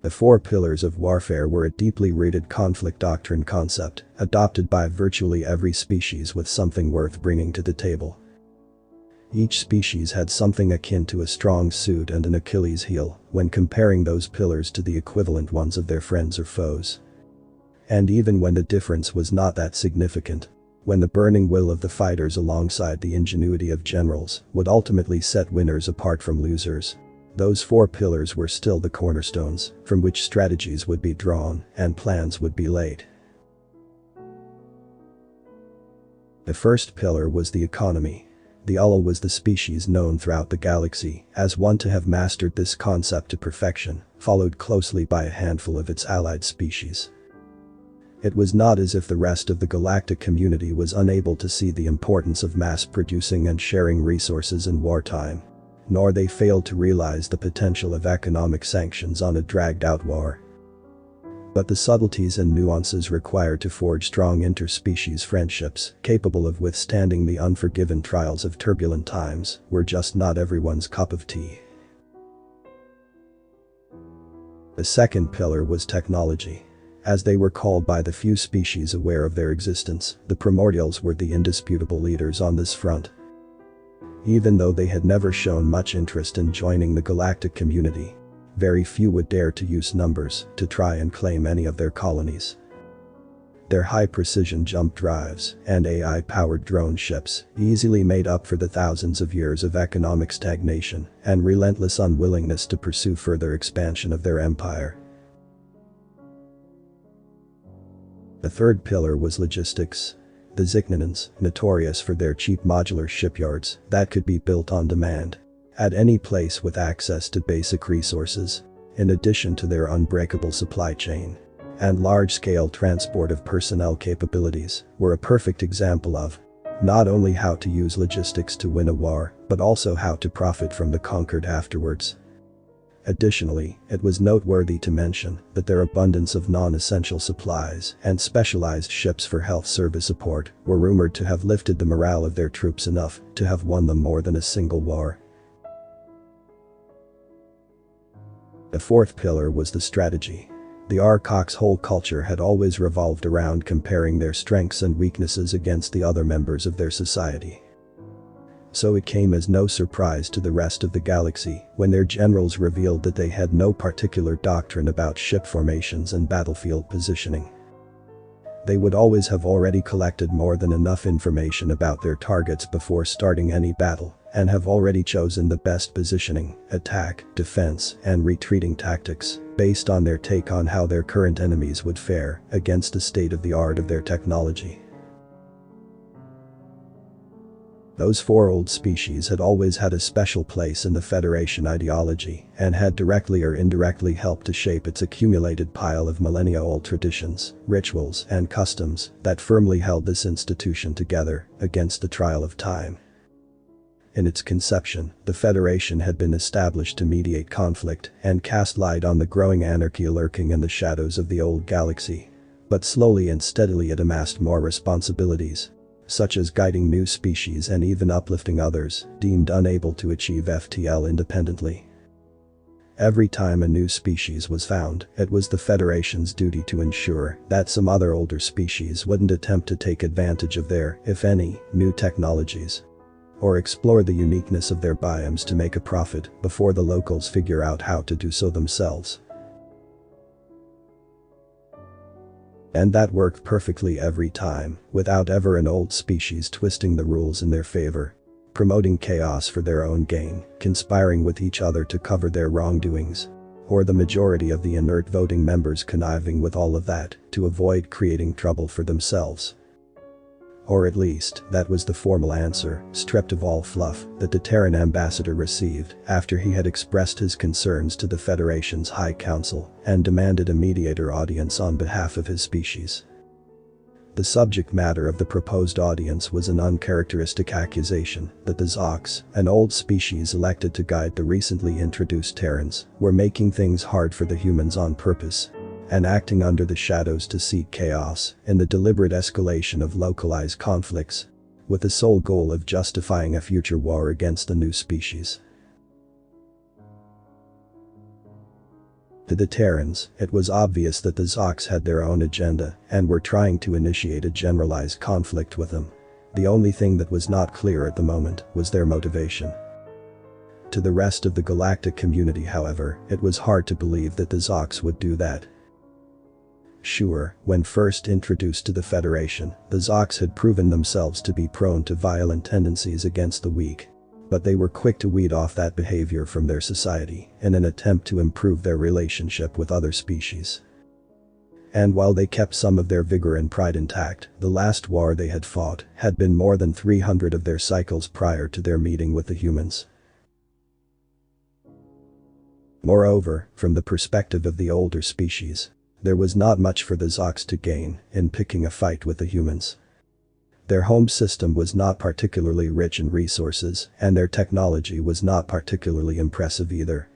The four pillars of warfare were a deeply rooted conflict doctrine concept, adopted by virtually every species with something worth bringing to the table. Each species had something akin to a strong suit and an Achilles heel when comparing those pillars to the equivalent ones of their friends or foes. And even when the difference was not that significant, when the burning will of the fighters alongside the ingenuity of generals would ultimately set winners apart from losers, those four pillars were still the cornerstones from which strategies would be drawn and plans would be laid. The first pillar was the economy. The Ull was the species known throughout the galaxy as one to have mastered this concept to perfection, followed closely by a handful of its allied species. It was not as if the rest of the galactic community was unable to see the importance of mass producing and sharing resources in wartime, nor they failed to realize the potential of economic sanctions on a dragged-out war. But the subtleties and nuances required to forge strong interspecies friendships capable of withstanding the unforgiven trials of turbulent times were just not everyone's cup of tea. The second pillar was technology. As they were called by the few species aware of their existence, the primordials were the indisputable leaders on this front. Even though they had never shown much interest in joining the galactic community, very few would dare to use numbers to try and claim any of their colonies. Their high-precision jump drives and AI-powered drone ships easily made up for the thousands of years of economic stagnation and relentless unwillingness to pursue further expansion of their empire. The third pillar was logistics. The Ziknanans, notorious for their cheap modular shipyards that could be built on demand at any place with access to basic resources, in addition to their unbreakable supply chain and large-scale transport of personnel capabilities, were a perfect example of not only how to use logistics to win a war, but also how to profit from the conquered afterwards. Additionally, it was noteworthy to mention that their abundance of non-essential supplies and specialized ships for health service support were rumored to have lifted the morale of their troops enough to have won them more than a single war. The fourth pillar was the strategy. The Orcs' whole culture had always revolved around comparing their strengths and weaknesses against the other members of their society. So it came as no surprise to the rest of the galaxy when their generals revealed that they had no particular doctrine about ship formations and battlefield positioning. They would always have already collected more than enough information about their targets before starting any battle, and have already chosen the best positioning, attack, defense, and retreating tactics based on their take on how their current enemies would fare against the state-of-the-art of their technology. Those four old species had always had a special place in the Federation ideology and had directly or indirectly helped to shape its accumulated pile of millennia-old traditions, rituals, and customs that firmly held this institution together against the trial of time. In its conception, the Federation had been established to mediate conflict and cast light on the growing anarchy lurking in the shadows of the old galaxy. But slowly and steadily it amassed more responsibilities, such as guiding new species and even uplifting others deemed unable to achieve FTL independently. Every time a new species was found, it was the Federation's duty to ensure that some other older species wouldn't attempt to take advantage of their, if any, new technologies, or explore the uniqueness of their biomes to make a profit before the locals figure out how to do so themselves. And that worked perfectly every time, without ever an old species twisting the rules in their favor, promoting chaos for their own gain, conspiring with each other to cover their wrongdoings, or the majority of the inert voting members conniving with all of that to avoid creating trouble for themselves. Or at least, that was the formal answer, stripped of all fluff, that the Terran ambassador received after he had expressed his concerns to the Federation's High Council and demanded a mediator audience on behalf of his species. The subject matter of the proposed audience was an uncharacteristic accusation that the Zox, an old species elected to guide the recently introduced Terrans, were making things hard for the humans on purpose and acting under the shadows to seek chaos in the deliberate escalation of localized conflicts, with the sole goal of justifying a future war against the new species. To the Terrans, it was obvious that the Zox had their own agenda and were trying to initiate a generalized conflict with them. The only thing that was not clear at the moment was their motivation. To the rest of the galactic community, however, it was hard to believe that the Zox would do that. Sure, when first introduced to the Federation, the Zox had proven themselves to be prone to violent tendencies against the weak. But they were quick to weed off that behavior from their society in an attempt to improve their relationship with other species. And while they kept some of their vigor and pride intact, the last war they had fought had been more than 300 of their cycles prior to their meeting with the humans. Moreover, from the perspective of the older species, there was not much for the Zox to gain in picking a fight with the humans. Their home system was not particularly rich in resources, and their technology was not particularly impressive either.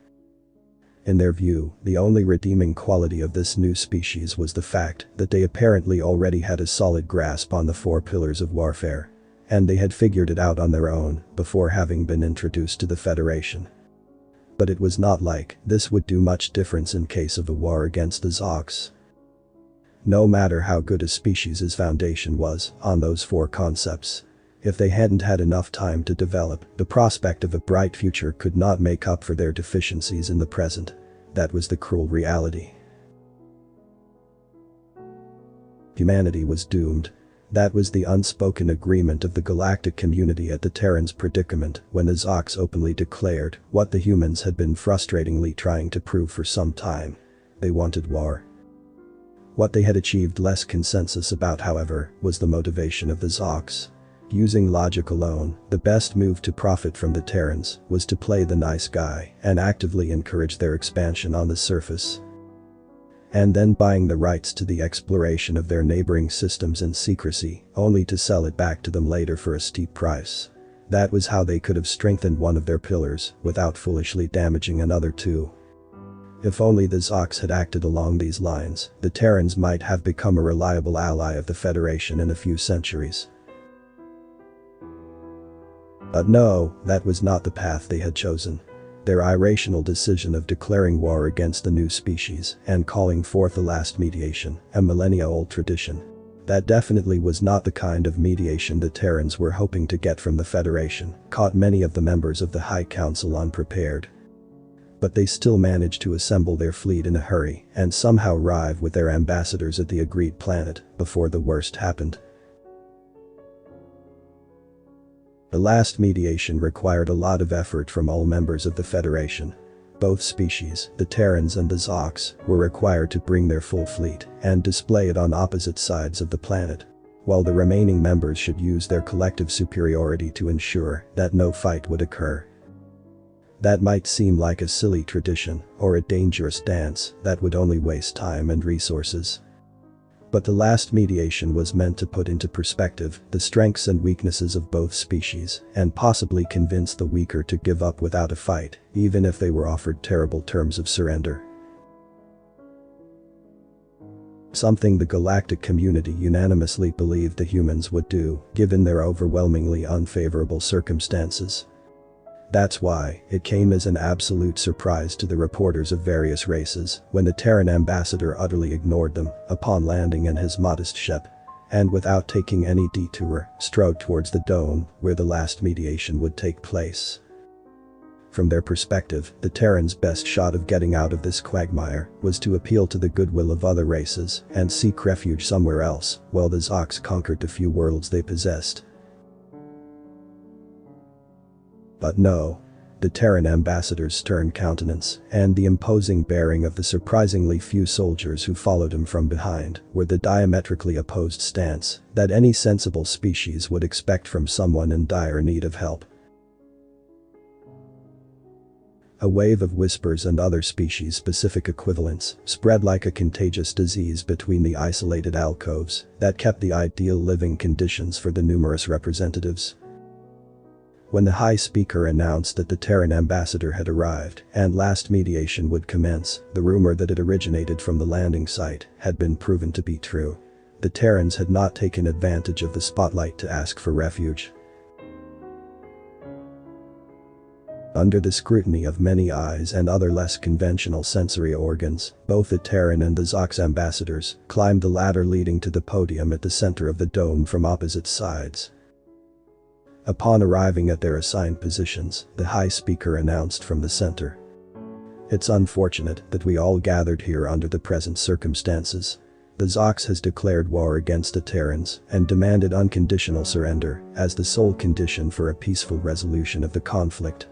In their view, the only redeeming quality of this new species was the fact that they apparently already had a solid grasp on the 4 pillars of warfare. And they had figured it out on their own before having been introduced to the Federation. But it was not like this would do much difference in case of a war against the Zox. No matter how good a species' foundation was on those 4 concepts, if they hadn't had enough time to develop, the prospect of a bright future could not make up for their deficiencies in the present. That was the cruel reality. Humanity was doomed. That was the unspoken agreement of the galactic community at the Terran's predicament when the Zox openly declared what the humans had been frustratingly trying to prove for some time. They wanted war. What they had achieved less consensus about, however, was the motivation of the Zox. Using logic alone, the best move to profit from the Terrans was to play the nice guy and actively encourage their expansion on the surface. And then buying the rights to the exploration of their neighboring systems in secrecy, only to sell it back to them later for a steep price. That was how they could have strengthened one of their pillars without foolishly damaging another too. If only the Zox had acted along these lines, the Terrans might have become a reliable ally of the Federation in a few centuries. But no, that was not the path they had chosen. Their irrational decision of declaring war against the new species and calling forth the last mediation, a millennia-old tradition. That definitely was not the kind of mediation the Terrans were hoping to get from the Federation, caught many of the members of the High Council unprepared. But they still managed to assemble their fleet in a hurry and somehow arrive with their ambassadors at the agreed planet before the worst happened. The last mediation required a lot of effort from all members of the Federation. Both species, the Terrans and the Zox, were required to bring their full fleet and display it on opposite sides of the planet, while the remaining members should use their collective superiority to ensure that no fight would occur. That might seem like a silly tradition or a dangerous dance that would only waste time and resources. But the last mediation was meant to put into perspective the strengths and weaknesses of both species and possibly convince the weaker to give up without a fight, even if they were offered terrible terms of surrender. Something the galactic community unanimously believed the humans would do, given their overwhelmingly unfavorable circumstances. That's why it came as an absolute surprise to the reporters of various races when the Terran ambassador utterly ignored them upon landing in his modest ship, and without taking any detour, strode towards the dome where the last mediation would take place. From their perspective, the Terrans' best shot of getting out of this quagmire was to appeal to the goodwill of other races and seek refuge somewhere else, while the Zox conquered the few worlds they possessed. But no. The Terran ambassador's stern countenance and the imposing bearing of the surprisingly few soldiers who followed him from behind were the diametrically opposed stance that any sensible species would expect from someone in dire need of help. A wave of whispers and other species-specific equivalents spread like a contagious disease between the isolated alcoves that kept the ideal living conditions for the numerous representatives. When the High Speaker announced that the Terran ambassador had arrived and last mediation would commence, the rumor that it originated from the landing site had been proven to be true. The Terrans had not taken advantage of the spotlight to ask for refuge. Under the scrutiny of many eyes and other less conventional sensory organs, both the Terran and the Zox ambassadors climbed the ladder leading to the podium at the center of the dome from opposite sides. Upon arriving at their assigned positions, the high speaker announced from the center. "It's unfortunate that we all gathered here under the present circumstances. The Zox has declared war against the Terrans and demanded unconditional surrender as the sole condition for a peaceful resolution of the conflict.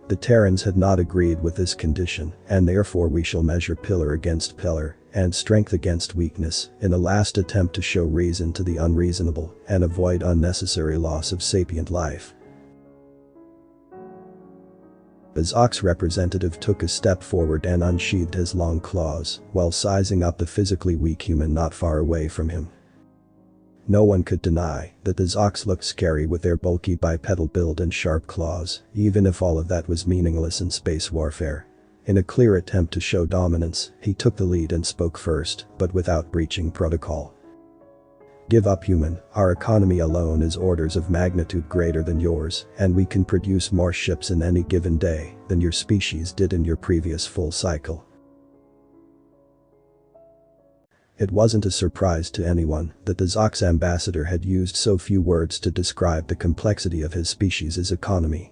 The Terrans had not agreed with this condition, and therefore we shall measure pillar against pillar and strength against weakness in a last attempt to show reason to the unreasonable and avoid unnecessary loss of sapient life." The Zox representative took a step forward and unsheathed his long claws while sizing up the physically weak human not far away from him. No one could deny that the Zox looked scary with their bulky bipedal build and sharp claws, even if all of that was meaningless in space warfare. In a clear attempt to show dominance, he took the lead and spoke first, but without breaching protocol. "Give up, human, our economy alone is orders of magnitude greater than yours, and we can produce more ships in any given day than your species did in your previous full cycle." It wasn't a surprise to anyone that the Zox ambassador had used so few words to describe the complexity of his species' economy.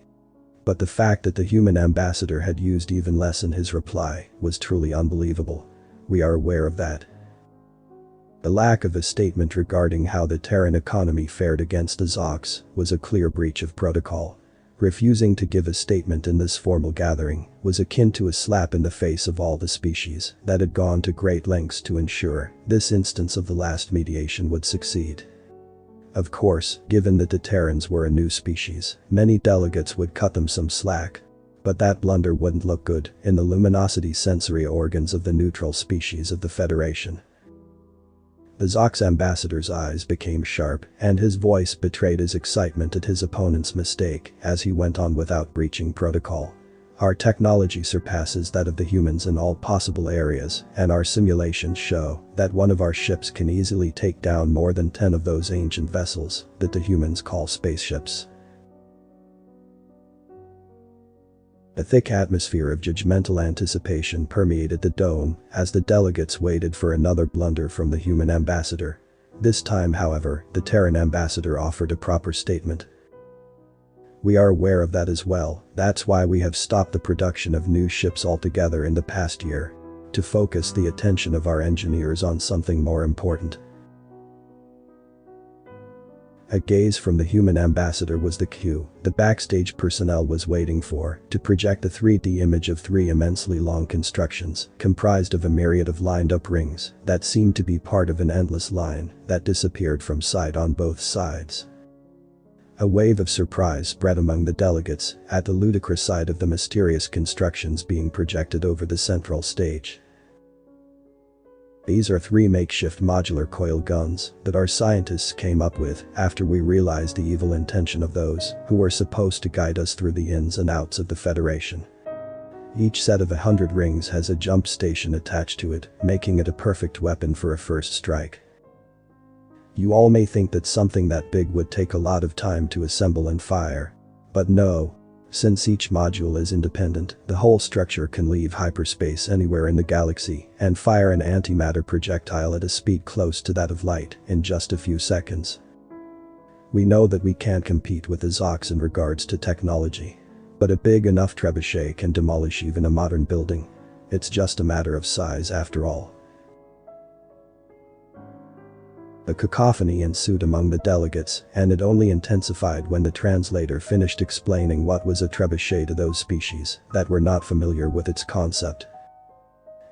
But the fact that the human ambassador had used even less in his reply was truly unbelievable. We are aware of that. The lack of a statement regarding how the Terran economy fared against the Zox was a clear breach of protocol. Refusing to give a statement in this formal gathering was akin to a slap in the face of all the species that had gone to great lengths to ensure this instance of the last mediation would succeed. Of course, given that the Terrans were a new species, many delegates would cut them some slack. But that blunder wouldn't look good in the luminosity sensory organs of the neutral species of the Federation. The Zox ambassador's eyes became sharp, and his voice betrayed his excitement at his opponent's mistake as he went on without breaching protocol. "Our technology surpasses that of the humans in all possible areas, and our simulations show that one of our ships can easily take down more than 10 of those ancient vessels that the humans call spaceships." A thick atmosphere of judgmental anticipation permeated the dome as the delegates waited for another blunder from the human ambassador. This time, however, the Terran ambassador offered a proper statement. "We are aware of that as well. That's why we have stopped the production of new ships altogether in the past year, to focus the attention of our engineers on something more important." A gaze from the human ambassador was the cue the backstage personnel was waiting for to project a 3D image of 3 immensely long constructions comprised of a myriad of lined-up rings that seemed to be part of an endless line that disappeared from sight on both sides. A wave of surprise spread among the delegates at the ludicrous sight of the mysterious constructions being projected over the central stage. "These are 3 makeshift modular coil guns that our scientists came up with after we realized the evil intention of those who were supposed to guide us through the ins and outs of the Federation. Each set of 100 rings has a jump station attached to it, making it a perfect weapon for a first strike. You all may think that something that big would take a lot of time to assemble and fire. But no. Since each module is independent, the whole structure can leave hyperspace anywhere in the galaxy and fire an antimatter projectile at a speed close to that of light in just a few seconds. We know that we can't compete with the Zox in regards to technology. But a big enough trebuchet can demolish even a modern building. It's just a matter of size after all." A cacophony ensued among the delegates, and it only intensified when the translator finished explaining what was a trebuchet to those species that were not familiar with its concept.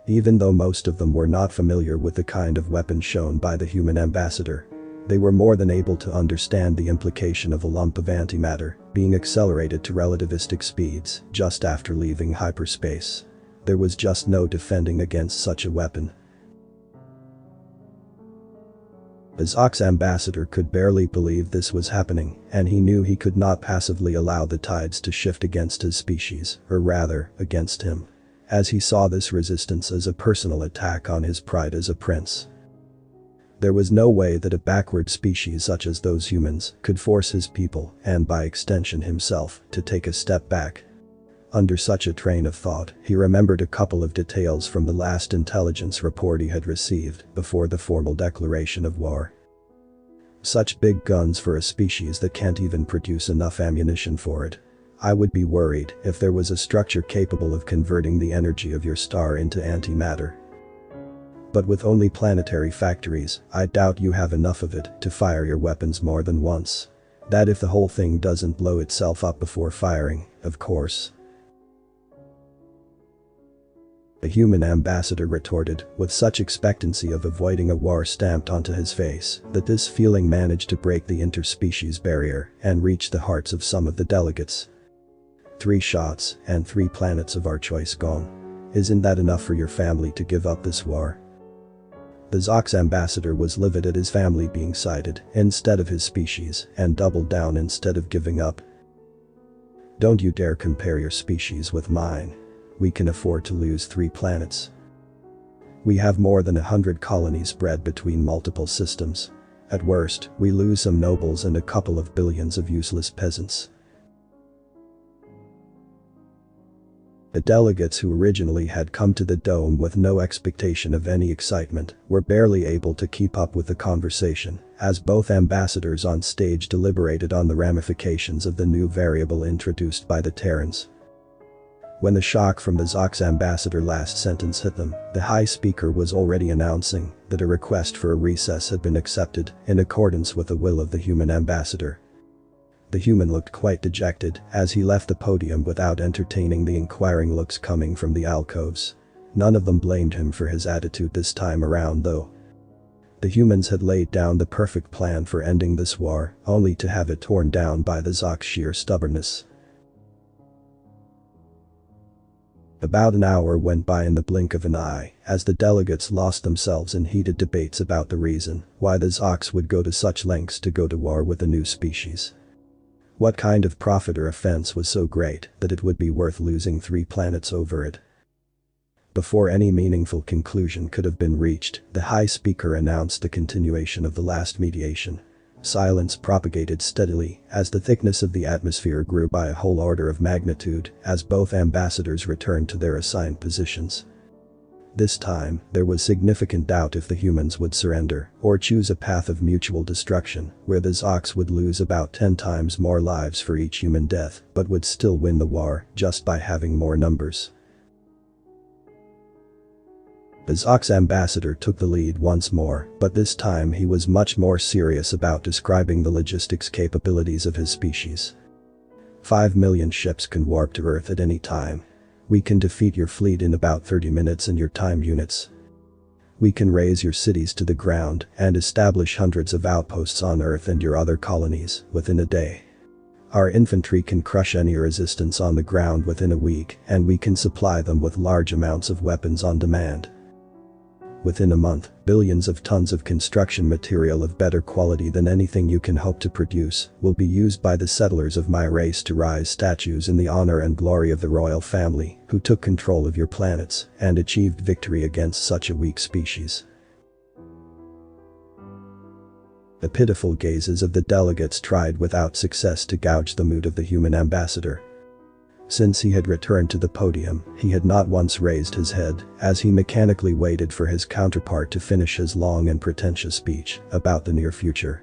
Even though most of them were not familiar with the kind of weapon shown by the human ambassador, they were more than able to understand the implication of a lump of antimatter being accelerated to relativistic speeds just after leaving hyperspace. There was just no defending against such a weapon. The Zox ambassador could barely believe this was happening, and he knew he could not passively allow the tides to shift against his species, or rather, against him, as he saw this resistance as a personal attack on his pride as a prince. There was no way that a backward species such as those humans could force his people, and by extension himself, to take a step back. Under such a train of thought, he remembered a couple of details from the last intelligence report he had received before the formal declaration of war. Such big guns for a species that can't even produce enough ammunition for it. I would be worried if there was a structure capable of converting the energy of your star into antimatter. But with only planetary factories, I doubt you have enough of it to fire your weapons more than once. That if the whole thing doesn't blow itself up before firing, of course. The human ambassador retorted, with such expectancy of avoiding a war stamped onto his face, that this feeling managed to break the interspecies barrier and reach the hearts of some of the delegates. 3 shots, and 3 planets of our choice gone. Isn't that enough for your family to give up this war? The Zox ambassador was livid at his family being cited instead of his species, and doubled down instead of giving up. Don't you dare compare your species with mine. We can afford to lose 3 planets. We have more than 100 colonies spread between multiple systems. At worst, we lose some nobles and a couple of billions of useless peasants. The delegates who originally had come to the dome with no expectation of any excitement were barely able to keep up with the conversation, as both ambassadors on stage deliberated on the ramifications of the new variable introduced by the Terrans. When the shock from the Zox ambassador's last sentence hit them, the High Speaker was already announcing that a request for a recess had been accepted in accordance with the will of the human ambassador. The human looked quite dejected as he left the podium without entertaining the inquiring looks coming from the alcoves. None of them blamed him for his attitude this time around though. The humans had laid down the perfect plan for ending this war, only to have it torn down by the Zox sheer stubbornness. About an hour went by in the blink of an eye, as the delegates lost themselves in heated debates about the reason why the Zox would go to such lengths to go to war with a new species. What kind of profit or offense was so great that it would be worth losing 3 planets over it? Before any meaningful conclusion could have been reached, the High Speaker announced the continuation of the last mediation. Silence propagated steadily as the thickness of the atmosphere grew by a whole order of magnitude as both ambassadors returned to their assigned positions. This time, there was significant doubt if the humans would surrender or choose a path of mutual destruction where the Zox would lose about 10 times more lives for each human death but would still win the war just by having more numbers. The Zox ambassador took the lead once more, but this time he was much more serious about describing the logistics capabilities of his species. 5 million ships can warp to Earth at any time. We can defeat your fleet in about 30 minutes in your time units. We can raze your cities to the ground and establish hundreds of outposts on Earth and your other colonies within a day. Our infantry can crush any resistance on the ground within a week, and we can supply them with large amounts of weapons on demand. Within a month, billions of tons of construction material of better quality than anything you can hope to produce will be used by the settlers of my race to raise statues in the honor and glory of the royal family who took control of your planets and achieved victory against such a weak species. The pitiful gazes of the delegates tried without success to gouge the mood of the human ambassador. Since he had returned to the podium, he had not once raised his head as he mechanically waited for his counterpart to finish his long and pretentious speech about the near future.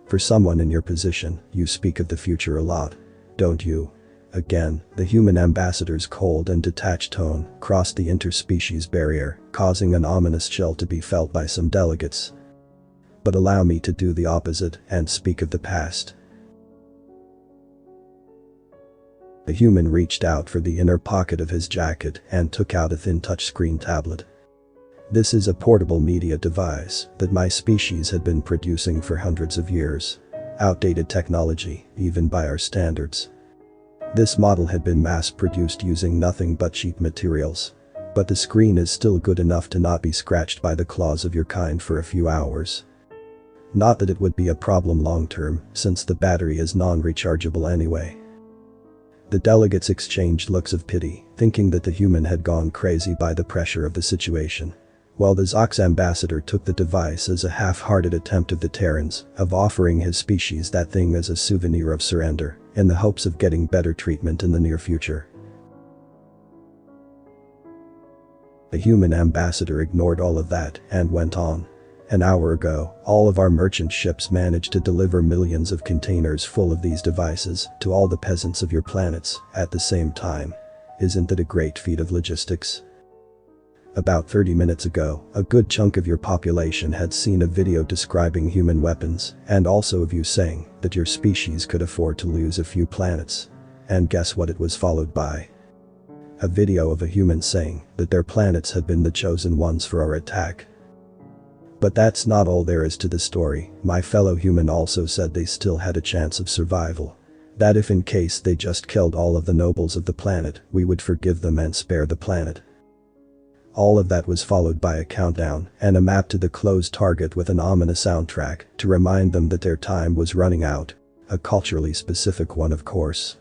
For someone in your position, you speak of the future a lot, don't you? Again, the human ambassador's cold and detached tone crossed the interspecies barrier, causing an ominous chill to be felt by some delegates. But allow me to do the opposite and speak of the past. The human reached out for the inner pocket of his jacket and took out a thin touchscreen tablet. This is a portable media device that my species had been producing for hundreds of years. Outdated technology, even by our standards. This model had been mass-produced using nothing but cheap materials. But the screen is still good enough to not be scratched by the claws of your kind for a few hours. Not that it would be a problem long-term, since the battery is non-rechargeable anyway. The delegates exchanged looks of pity, thinking that the human had gone crazy by the pressure of the situation. While the Zox ambassador took the device as a half-hearted attempt of the Terrans of offering his species that thing as a souvenir of surrender, in the hopes of getting better treatment in the near future. The human ambassador ignored all of that and went on. An hour ago, all of our merchant ships managed to deliver millions of containers full of these devices to all the peasants of your planets at the same time. Isn't that a great feat of logistics? About 30 minutes ago, a good chunk of your population had seen a video describing human weapons and also of you saying that your species could afford to lose a few planets. And guess what it was followed by? A video of a human saying that their planets had been the chosen ones for our attack. But that's not all there is to the story. My fellow human also said they still had a chance of survival. That if in case they just killed all of the nobles of the planet, we would forgive them and spare the planet. All of that was followed by a countdown and a map to the closed target with an ominous soundtrack to remind them that their time was running out. A culturally specific one, of course.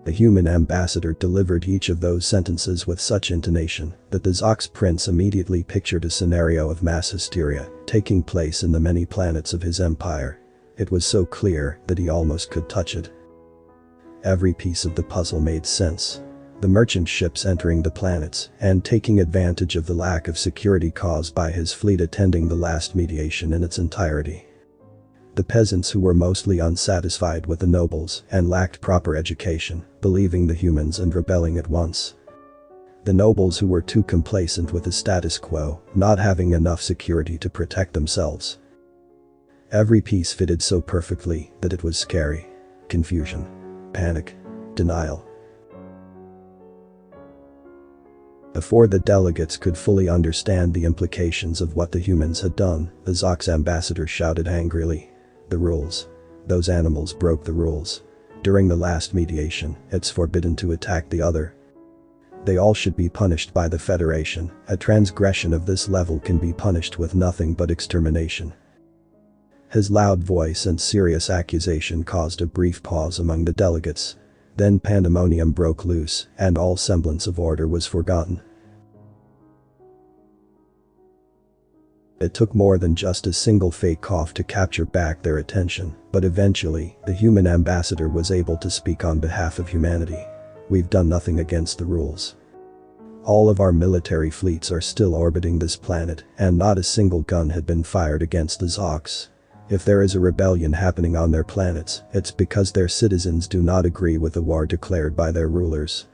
The human ambassador delivered each of those sentences with such intonation that the Zox prince immediately pictured a scenario of mass hysteria taking place in the many planets of his empire. It was so clear that he almost could touch it. Every piece of the puzzle made sense. The merchant ships entering the planets and taking advantage of the lack of security caused by his fleet attending the last mediation in its entirety. The peasants who were mostly unsatisfied with the nobles and lacked proper education, believing the humans and rebelling at once. The nobles who were too complacent with the status quo, not having enough security to protect themselves. Every piece fitted so perfectly that it was scary. Confusion. Panic. Denial. Before the delegates could fully understand the implications of what the humans had done, the Zox ambassador shouted angrily. The rules. Those animals broke the rules. During the last mediation, it's forbidden to attack the other. They all should be punished by the Federation. A transgression of this level can be punished with nothing but extermination. His loud voice and serious accusation caused a brief pause among the delegates. Then pandemonium broke loose, and all semblance of order was forgotten. It took more than just a single fake cough to capture back their attention, but eventually, the human ambassador was able to speak on behalf of humanity. We've done nothing against the rules. All of our military fleets are still orbiting this planet, and not a single gun had been fired against the Zox. If there is a rebellion happening on their planets, it's because their citizens do not agree with the war declared by their rulers.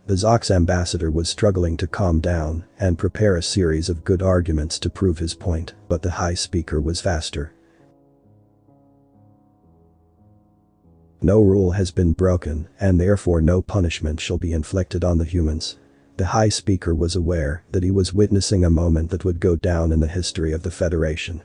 The Zox ambassador was struggling to calm down and prepare a series of good arguments to prove his point, but the High Speaker was faster. No rule has been broken, and therefore no punishment shall be inflicted on the humans. The High Speaker was aware that he was witnessing a moment that would go down in the history of the Federation.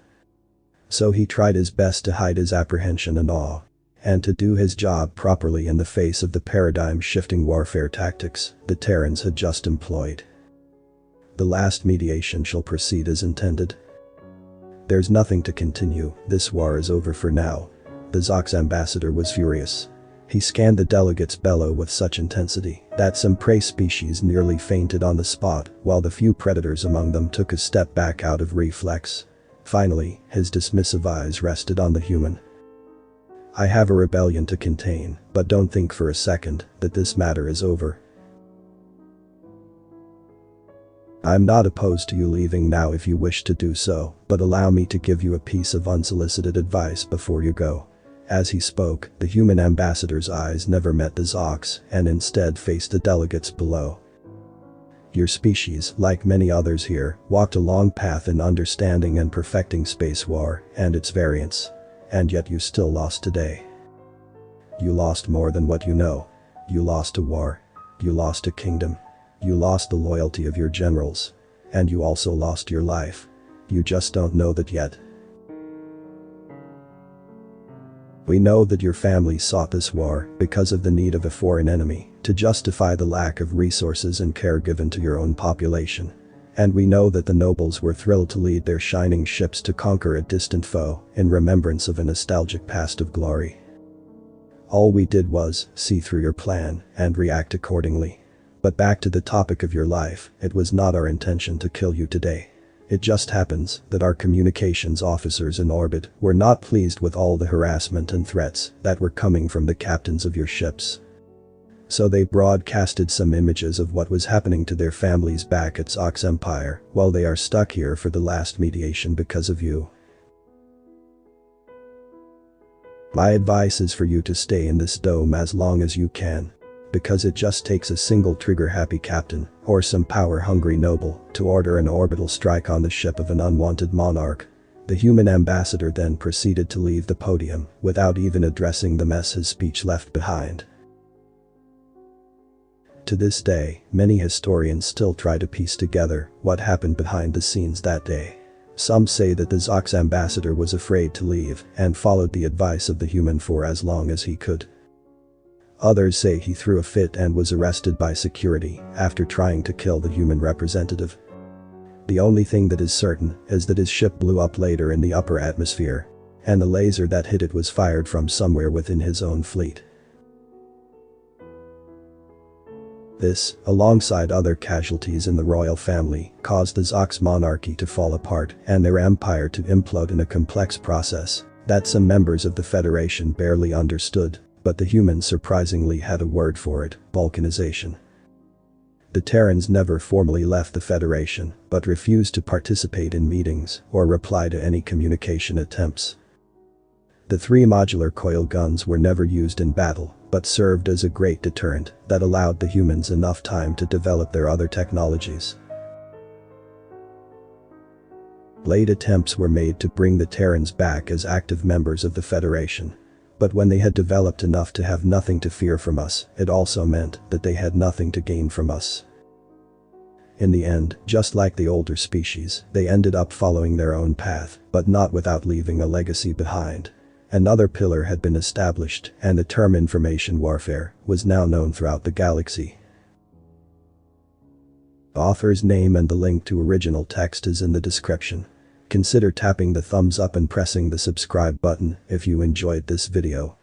So he tried his best to hide his apprehension and awe, and to do his job properly in the face of the paradigm-shifting warfare tactics the Terrans had just employed. The last mediation shall proceed as intended. There's nothing to continue, this war is over for now. The Zox ambassador was furious. He scanned the delegates' bellow with such intensity that some prey species nearly fainted on the spot, while the few predators among them took a step back out of reflex. Finally, his dismissive eyes rested on the human. I have a rebellion to contain, but don't think for a second that this matter is over. I'm not opposed to you leaving now if you wish to do so, but allow me to give you a piece of unsolicited advice before you go. As he spoke, the human ambassador's eyes never met the Zox and instead faced the delegates below. Your species, like many others here, walked a long path in understanding and perfecting space war and its variants. And yet you still lost today. You lost more than what you know. You lost a war. You lost a kingdom. You lost the loyalty of your generals. And you also lost your life. You just don't know that yet. We know that your family sought this war because of the need of a foreign enemy to justify the lack of resources and care given to your own population. And we know that the nobles were thrilled to lead their shining ships to conquer a distant foe in remembrance of a nostalgic past of glory. All we did was see through your plan and react accordingly. But back to the topic of your life, it was not our intention to kill you today. It just happens that our communications officers in orbit were not pleased with all the harassment and threats that were coming from the captains of your ships. So they broadcasted some images of what was happening to their families back at Zox Empire, while they are stuck here for the last mediation because of you. My advice is for you to stay in this dome as long as you can. Because it just takes a single trigger-happy captain, or some power-hungry noble, to order an orbital strike on the ship of an unwanted monarch. The human ambassador then proceeded to leave the podium, without even addressing the mess his speech left behind. To this day, many historians still try to piece together what happened behind the scenes that day. Some say that the Zox ambassador was afraid to leave and followed the advice of the human for as long as he could. Others say he threw a fit and was arrested by security after trying to kill the human representative. The only thing that is certain is that his ship blew up later in the upper atmosphere, and the laser that hit it was fired from somewhere within his own fleet. This, alongside other casualties in the royal family, caused the Zox monarchy to fall apart and their empire to implode in a complex process that some members of the Federation barely understood, but the humans surprisingly had a word for it: balkanization. The Terrans never formally left the Federation, but refused to participate in meetings or reply to any communication attempts. The 3 modular coil guns were never used in battle, but served as a great deterrent that allowed the humans enough time to develop their other technologies. Late attempts were made to bring the Terrans back as active members of the Federation. But when they had developed enough to have nothing to fear from us, it also meant that they had nothing to gain from us. In the end, just like the older species, they ended up following their own path, but not without leaving a legacy behind. Another pillar had been established, and the term information warfare was now known throughout the galaxy. The author's name and the link to original text is in the description. Consider tapping the thumbs up and pressing the subscribe button if you enjoyed this video.